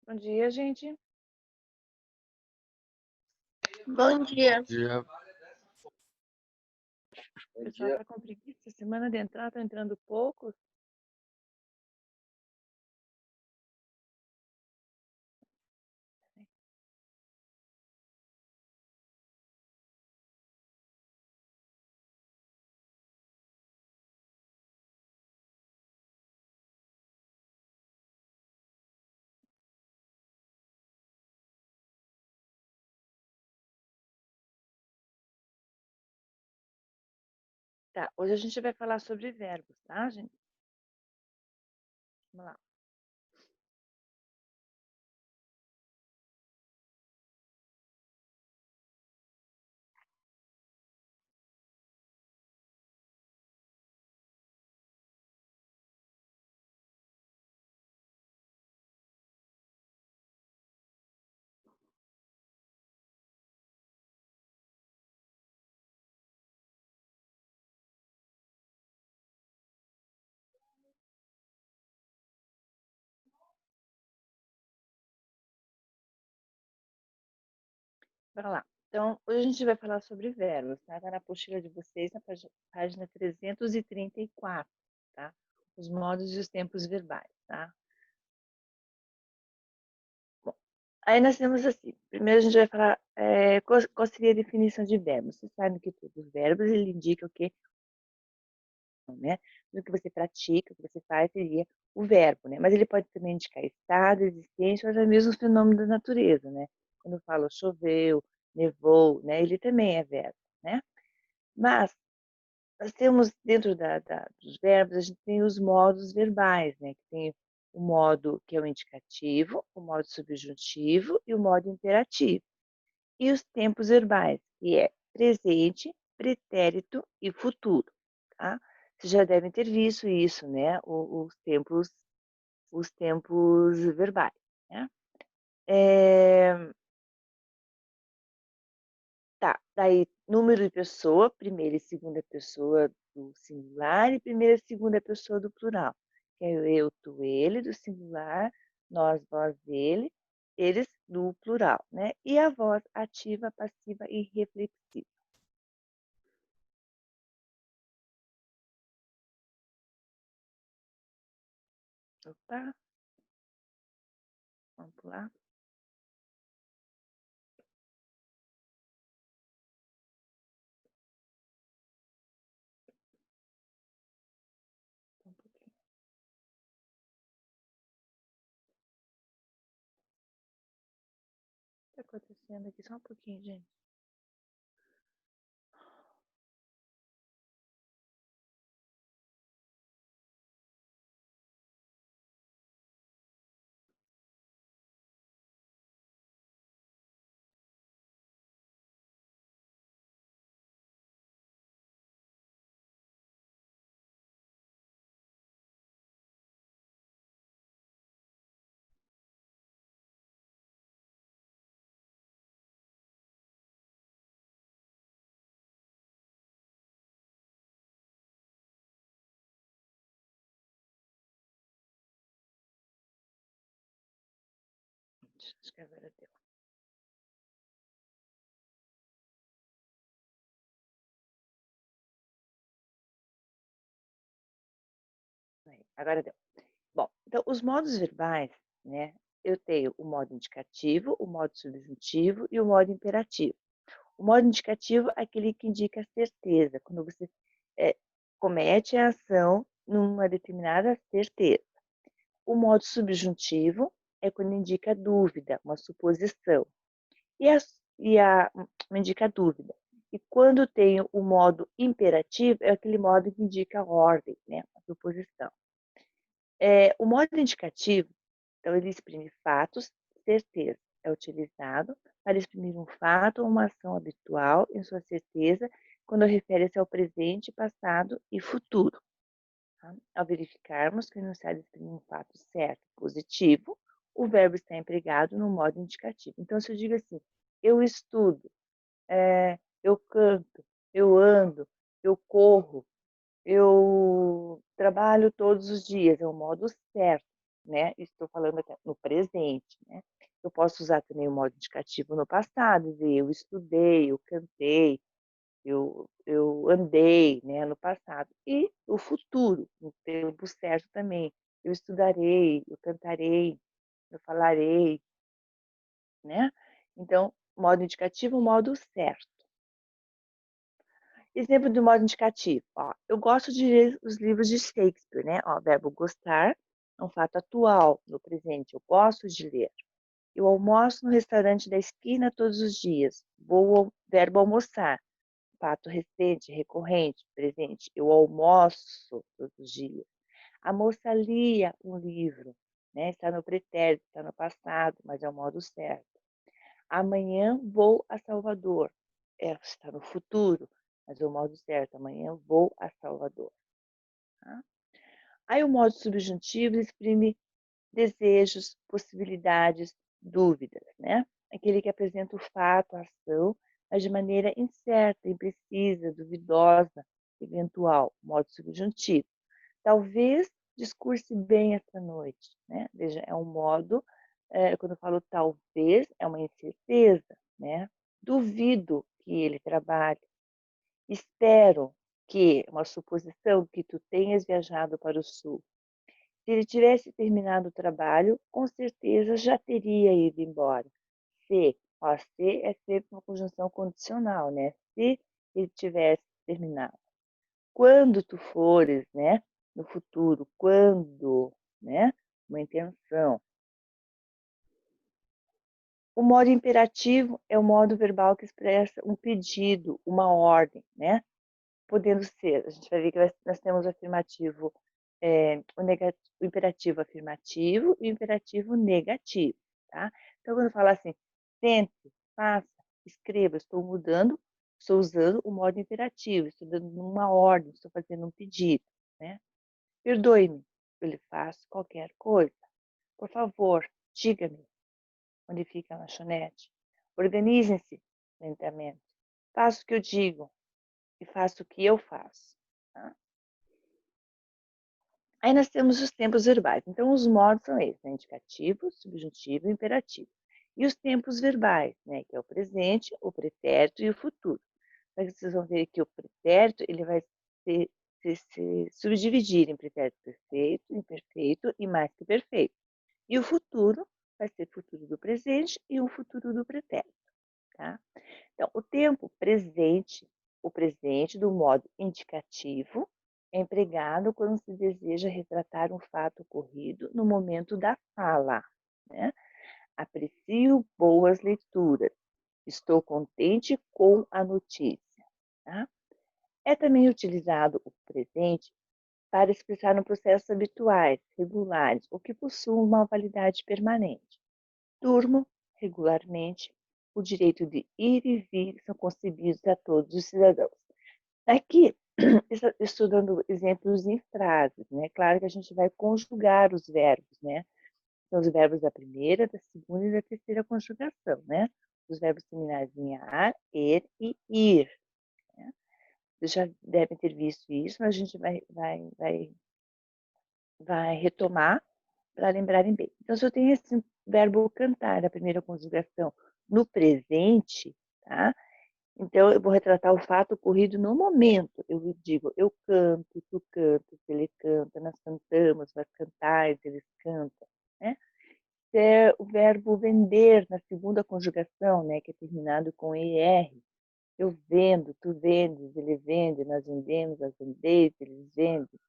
Bom dia, gente. Bom dia. Dia. O pessoal está com preguiça. Semana de entrar, está entrando poucos. Tá, hoje a gente vai falar sobre verbos, tá, gente? Vamos lá. Bora lá. Então, hoje a gente vai falar sobre verbos, tá? Tá na apostila de vocês, na página 334, tá? Os modos e os tempos verbais, tá? Bom, aí nós temos assim, primeiro a gente vai falar qual seria a definição de verbos. Vocês sabem que todos os verbos, ele indica o quê? Né? No que você pratica, o que você faz, seria o verbo, né? Mas ele pode também indicar estado, existência, ou até mesmo fenômeno da natureza, né? Quando eu falo choveu, nevou, né? Ele também é verbo, né? Mas nós temos, dentro dos verbos, a gente tem os modos verbais, né? Que tem o modo que é o indicativo, o modo subjuntivo e o modo imperativo. E os tempos verbais, que é presente, pretérito e futuro, tá? Vocês já devem ter visto isso, né? Os tempos verbais, né? Tá, daí número de pessoa, primeira e segunda pessoa do singular e primeira e segunda pessoa do plural. Que é o eu, tu, ele do singular, nós, vós, ele, eles do plural, né? E a voz ativa, passiva e reflexiva. Opa, vamos pular. Um pouquinho. O que está acontecendo aqui? Só um pouquinho, gente. Acho que agora deu. Agora deu. Bom, então os modos verbais, né? Eu tenho o modo indicativo, o modo subjuntivo e o modo imperativo. O modo indicativo é aquele que indica certeza, quando você comete a ação numa determinada certeza. O modo subjuntivo é quando indica dúvida, uma suposição. E indica dúvida. E quando tem o modo imperativo, é aquele modo que indica ordem, né? A suposição. O modo indicativo, então, ele exprime fatos, certeza. É utilizado para exprimir um fato ou uma ação habitual em sua certeza quando refere-se ao presente, passado e futuro. Tá? Ao verificarmos que o enunciado exprime um fato certo, positivo, o verbo está empregado no modo indicativo. Então, se eu digo assim, eu estudo, eu canto, eu ando, eu corro, eu trabalho todos os dias, é o modo certo. né? Estou falando até no presente, né? Eu posso usar também o modo indicativo no passado, dizer eu estudei, eu cantei, eu andei, né, no passado. E o futuro, no tempo certo também. Eu estudarei, eu cantarei, eu falarei, né? Então, modo indicativo, modo certo. Exemplo do modo indicativo. Ó, eu gosto de ler os livros de Shakespeare, né? Ó, verbo gostar é um fato atual, no presente. Eu gosto de ler. Eu almoço no restaurante da esquina todos os dias. Verbo almoçar. Fato recente, recorrente, presente. Eu almoço todos os dias. A moça lia um livro, né? Está no pretérito, está no passado, mas é o modo certo. Amanhã vou a Salvador. Está no futuro, mas é o modo certo. Amanhã vou a Salvador. Tá? Aí o modo subjuntivo exprime desejos, possibilidades, dúvidas, né? Aquele que apresenta o fato, a ação, mas de maneira incerta, imprecisa, duvidosa, eventual, modo subjuntivo. Talvez discurse bem esta noite, né? Veja, é um modo, quando eu falo talvez, é uma incerteza, né? Duvido que ele trabalhe. Espero que, uma suposição, que tu tenhas viajado para o sul. Se ele tivesse terminado o trabalho, com certeza já teria ido embora. Se, ó, se é sempre uma conjunção condicional, né? Se ele tivesse terminado. Quando tu fores, né? No futuro, quando, né? Uma intenção. O modo imperativo é o modo verbal que expressa um pedido, uma ordem, né? Podendo ser, a gente vai ver que nós temos o afirmativo, o imperativo afirmativo e o imperativo negativo, tá? Então, quando eu falo assim, sente, faça, escreva, estou usando o modo imperativo, estou dando uma ordem, estou fazendo um pedido, né? Perdoe-me, eu lhe faço qualquer coisa. Por favor, diga-me onde fica a lanchonete. Organizem-se lentamente. Faça o que eu digo e faça o que eu faço. Tá? Aí nós temos os tempos verbais. Então, os modos são esses, né? Indicativo, subjuntivo e imperativo. E os tempos verbais, né? Que é o presente, o pretérito e o futuro. Mas vocês vão ver que o pretérito ele vai se subdividir em pretérito perfeito, imperfeito e mais que perfeito. E o futuro vai ser futuro do presente e o futuro do pretérito. Tá? Então, o presente do modo indicativo, é empregado quando se deseja retratar um fato ocorrido no momento da fala. Né? Aprecio boas leituras. Estou contente com a notícia. Tá? É também utilizado o presente para expressar processos habituais, regulares, ou que possuam uma validade permanente. Durmo regularmente. O direito de ir e vir são concedidos a todos os cidadãos. Aqui, estou dando exemplos em frases, né? Claro que a gente vai conjugar os verbos, né? São os verbos da primeira, da segunda e da terceira conjugação, né? Os verbos terminados em ar, er e ir. Né? Vocês já devem ter visto isso, mas a gente vai retomar para lembrarem bem. Então, se eu tenho esse verbo cantar na primeira conjugação no presente, tá? Então, eu vou retratar o fato ocorrido no momento. Eu digo, eu canto, tu cantas, ele canta, nós cantamos, nós cantais, eles cantam, né? É o verbo vender na segunda conjugação, né, que é terminado com ER. Eu vendo, tu vendes, ele vende, nós vendemos, nós vendeis, eles vendem.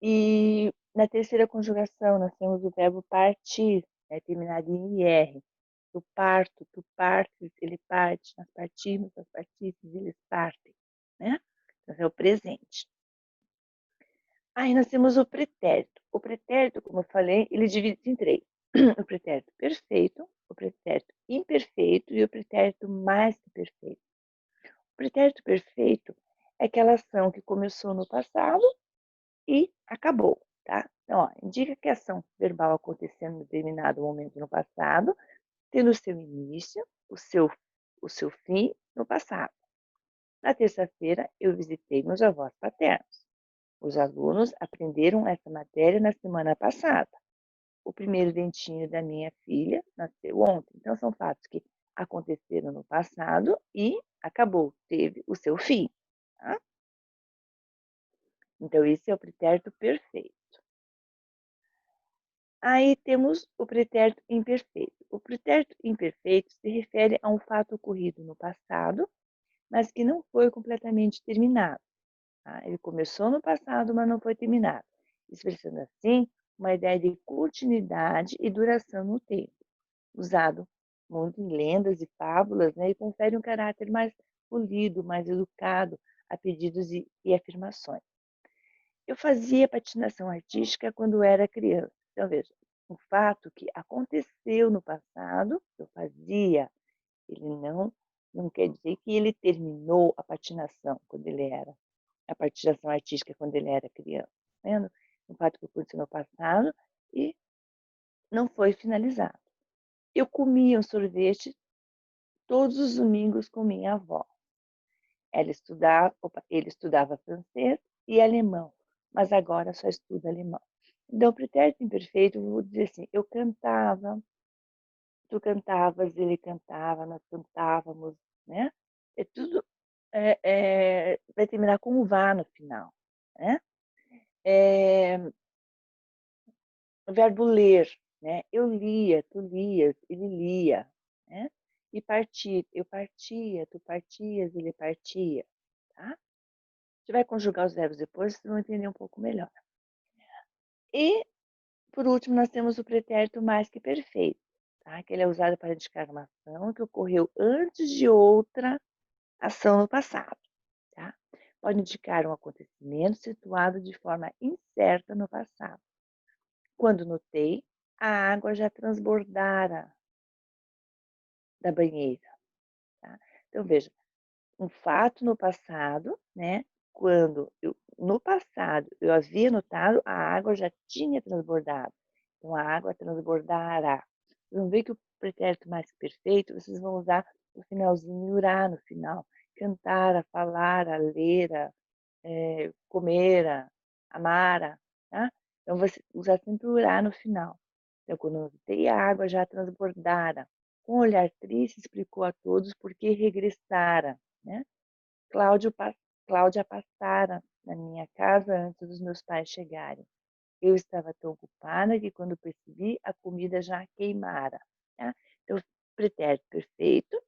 E na terceira conjugação, nós temos o verbo partir, né, terminado em IR. Eu parto, tu partes, ele parte, nós partimos, nós partistes, eles partem. Né? Então, é o presente. Aí nós temos o pretérito. O pretérito, como eu falei, ele divide-se em três. O pretérito perfeito, o pretérito imperfeito e o pretérito mais que perfeito. O pretérito perfeito é aquela ação que começou no passado e acabou, tá? Então, ó, indica que a ação verbal aconteceu em determinado momento no passado, tendo o seu início, o seu fim no passado. Na terça-feira, eu visitei meus avós paternos. Os alunos aprenderam essa matéria na semana passada. o primeiro dentinho da minha filha nasceu ontem. Então, são fatos que aconteceram no passado e acabou, teve o seu fim. Tá? Então, esse é o pretérito perfeito. Aí temos o pretérito imperfeito. O pretérito imperfeito se refere a um fato ocorrido no passado, mas que não foi completamente terminado. Tá? Ele começou no passado, mas não foi terminado, expressando assim uma ideia de continuidade e duração no tempo, usado muito em lendas e fábulas, né, e confere um caráter mais polido, mais educado a pedidos e afirmações. Eu fazia patinação artística quando era criança. Então, veja, um fato que aconteceu no passado, eu fazia, ele não quer dizer que ele terminou a patinação quando ele era, a patinação artística quando ele era criança. Tá vendo? Um fato que aconteceu no passado e não foi finalizado. Eu comia um sorvete todos os domingos com minha avó. Ele estudava francês e alemão, mas agora só estuda alemão. Então, pretérito imperfeito, eu vou dizer assim, eu cantava, tu cantavas, ele cantava, nós cantávamos, né? É tudo vai terminar com um vá no final, né? É, o verbo ler, né? Eu lia, tu lias, ele lia, né? E partir, eu partia, tu partias, ele partia, tá? A gente vai conjugar os verbos depois, vocês vão entender um pouco melhor. E, por último, nós temos o pretérito mais que perfeito, tá? Que ele é usado para indicar uma ação que ocorreu antes de outra ação no passado, tá? Pode indicar um acontecimento situado de forma incerta no passado. Quando notei, a água já transbordara da banheira, tá? Então, veja, um fato no passado, né? Quando no passado eu havia notado, a água já tinha transbordado. Então, a água transbordará. Vocês vão ver que o pretérito mais que perfeito, vocês vão usar o finalzinho irá no final. Cantara, falara, lera, comera, amara, tá? Então, você usa sempre o irá no final. Então, quando eu notei, a água já transbordara. Com um olhar triste, explicou a todos por que regressara, né? Cláudio, Cláudia passara na minha casa antes dos meus pais chegarem. Eu estava tão ocupada que quando percebi, a comida já queimara. Tá? Então, pretérito perfeito,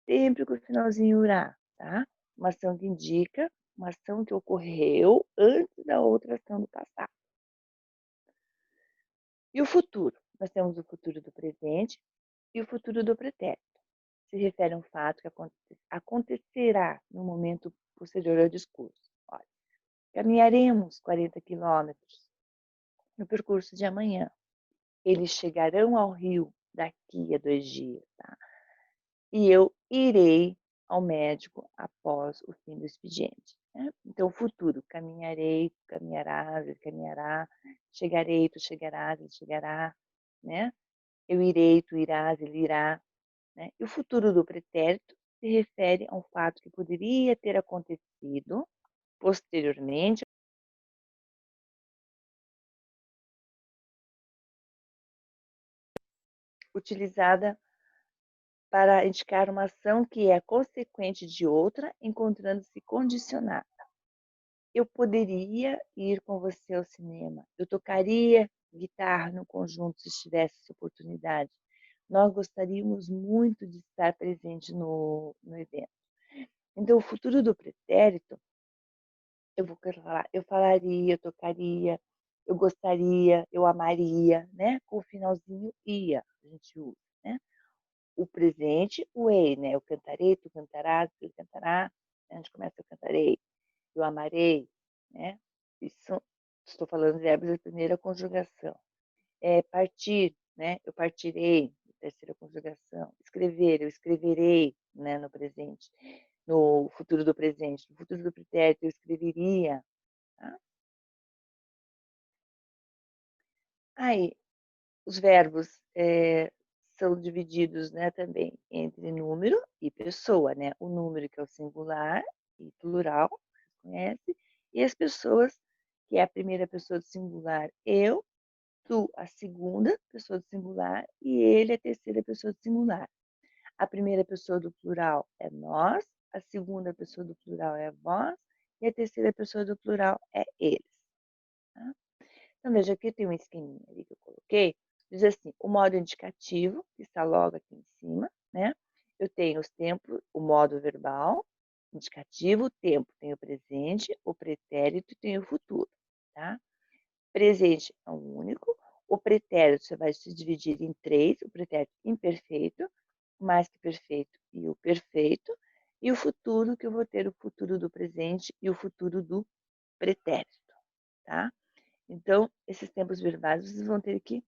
sempre com o finalzinho irá, tá? Uma ação que indica uma ação que ocorreu antes da outra ação do passado. E o futuro? Nós temos o futuro do presente e o futuro do pretérito. Se refere a um fato que acontecerá no momento posterior ao discurso. Olha, caminharemos 40 quilômetros no percurso de amanhã. Eles chegarão ao rio daqui a 2 dias, tá? E eu irei ao médico após o fim do expediente. Né? Então, futuro, caminharei, tu caminharás, ele caminhará, chegarei, tu chegarás, ele chegará, né? Eu irei, tu irás, ele irá. Né? E o futuro do pretérito se refere a um fato que poderia ter acontecido posteriormente, utilizada para indicar uma ação que é consequente de outra, encontrando-se condicionada. Eu poderia ir com você ao cinema. Eu tocaria guitarra no conjunto se tivesse essa oportunidade. Nós gostaríamos muito de estar presente no evento. Então, o futuro do pretérito, eu vou falar, eu falaria, eu tocaria, eu gostaria, eu amaria, né? Com o finalzinho ia, a gente usa, né? O presente, o ei, né? Eu cantarei, tu cantarás, tu cantará, a gente começa, eu cantarei, eu amarei, né? Isso, estou falando de verbos de primeira conjugação. Partir, né? Eu partirei, terceira conjugação. Escrever, eu escreverei, né? No presente, no futuro do presente. No futuro do pretérito, eu escreveria. Tá? Aí, os verbos são divididos, né, também entre número e pessoa, né? O número que é o singular e plural, vocês conhecem, e as pessoas, que é a primeira pessoa do singular, eu, tu a segunda pessoa do singular e ele a terceira pessoa do singular. A primeira pessoa do plural é nós, a segunda pessoa do plural é vós e a terceira pessoa do plural é eles. Tá? Então, veja aqui tem um esqueminha ali que eu coloquei. Diz assim, o modo indicativo, que está logo aqui em cima, né? Eu tenho os tempos, o modo verbal, indicativo, o tempo, tem o presente, o pretérito e tem o futuro, tá? Presente é um único, o pretérito você vai se dividir em três, o pretérito imperfeito, o mais que perfeito e o perfeito, e o futuro, que eu vou ter o futuro do presente e o futuro do pretérito, tá? Então, esses tempos verbais, vocês vão ter que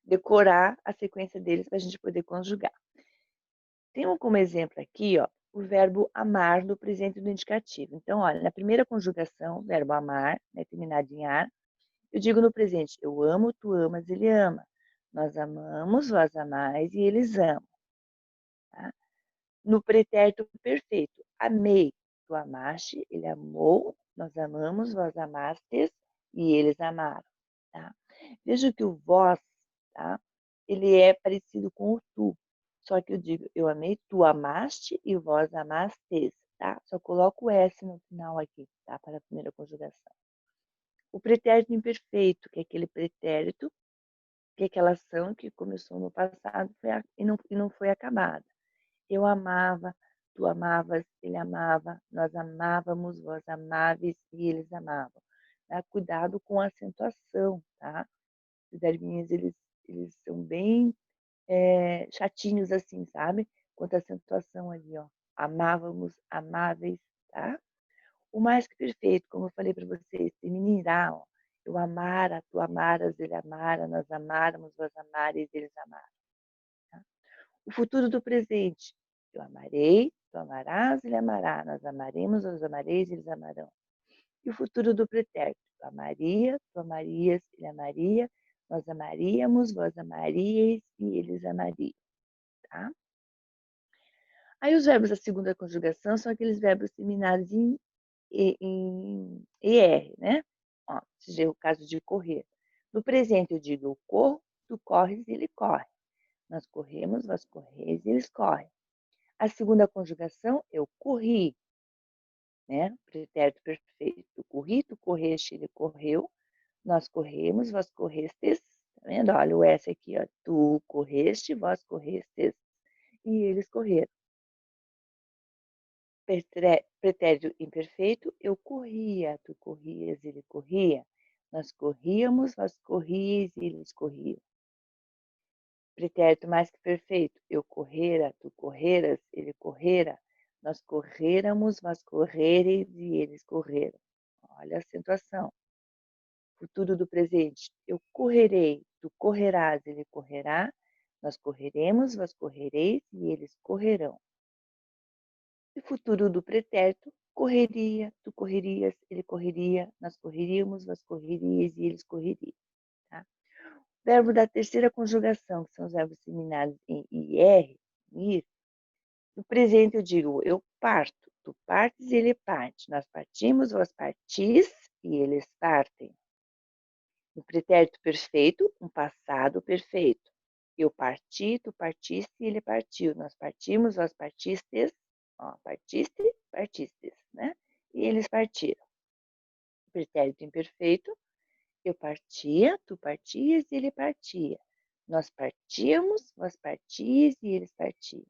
decorar a sequência deles para a gente poder conjugar. Tem como exemplo aqui, ó, o verbo amar no presente do indicativo. Então, olha, na primeira conjugação, verbo amar, né, terminado em ar, eu digo no presente, eu amo, tu amas, ele ama. Nós amamos, vós amais e eles amam. Tá? No pretérito perfeito, amei, tu amaste, ele amou, nós amamos, vós amastes e eles amaram. Tá? Veja que o vós, tá? Ele é parecido com o tu. Só que eu digo, eu amei, tu amaste e vós amastes. Tá? Só coloco o S no final aqui, tá? Para a primeira conjugação. O pretérito imperfeito, que é aquele pretérito, que é aquela ação que começou no passado e não foi acabada. Eu amava, tu amavas, ele amava, nós amávamos, vós amáveis e eles amavam. Tá? Cuidado com a acentuação, tá? Os verbinhos, eles são bem chatinhos assim, sabe? Quanto a acentuação ali, ó. Amávamos, amáveis, tá? O mais que perfeito, como eu falei para vocês, terminará, ó. Eu amara, tu amaras, ele amara, nós amáramos, vós amares, eles amaram. Tá? O futuro do presente. Eu amarei, tu amarás, ele amará, nós amaremos, vós amareis, eles amarão. E o futuro do pretérito. Eu amaria, tu amarias, ele amaria, nós amaríamos, vós amaríeis e eles amariam. Tá? Aí os verbos da segunda conjugação são aqueles verbos terminados em ER, né? Ó, esse é o caso de correr. No presente eu digo eu corro, tu corres e ele corre. Nós corremos, vós correis e eles correm. A segunda conjugação, eu corri, né? Pretérito perfeito. Eu corri, tu correste, ele correu. Nós corremos, vós correstes. Tá vendo? Olha o S aqui, ó. Tu correste, vós correstes e eles correram. Pretérito imperfeito, eu corria, tu corrias, ele corria. Nós corríamos, vós corríeis e eles corriam. Pretérito mais que perfeito, eu correra, tu correras, ele correra. Nós correramos, vós correreis e eles correram. Olha a acentuação. Futuro do presente, eu correrei, tu correrás, ele correrá. Nós correremos, vós correreis e eles correrão. E futuro do pretérito, correria, tu correrias, ele correria, nós correríamos, vós correrias e eles correriam. Tá? Verbo da terceira conjugação, que são os verbos terminados em IR, ir. No presente eu digo, eu parto, tu partes e ele parte. Nós partimos, vós partis e eles partem. No pretérito perfeito, um passado perfeito. Eu parti, tu partiste e ele partiu. Nós partimos, vós partistes, ó, partiste, partistes, né? E eles partiram. Pretérito imperfeito, eu partia, tu partias e ele partia. Nós partíamos, vós partias e eles partiam.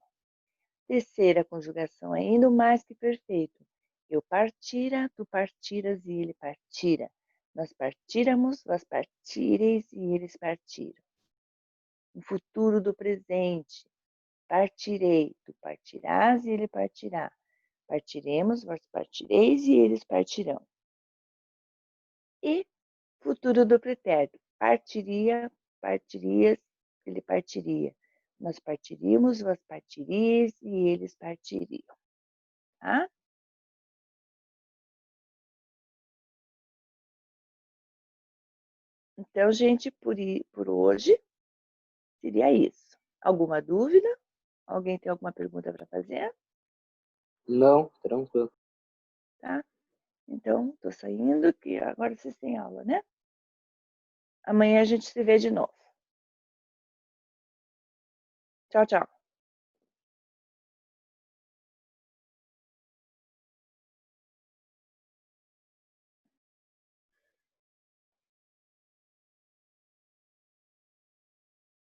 Terceira conjugação ainda o mais que perfeito. Eu partira, tu partiras e ele partira. Nós partíramos, vós partireis e eles partiram. O futuro do presente. Partirei, tu partirás e ele partirá. Partiremos, vós partireis e eles partirão. E futuro do pretérito. Partiria, partirias, ele partiria. Nós partiríamos, vós partiríeis e eles partiriam. Tá? Então, gente, por hoje seria isso. Alguma dúvida? Alguém tem alguma pergunta para fazer? Não, tranquilo. Tá? Então, estou saindo, que agora vocês têm aula, né? Amanhã a gente se vê de novo. Tchau, tchau.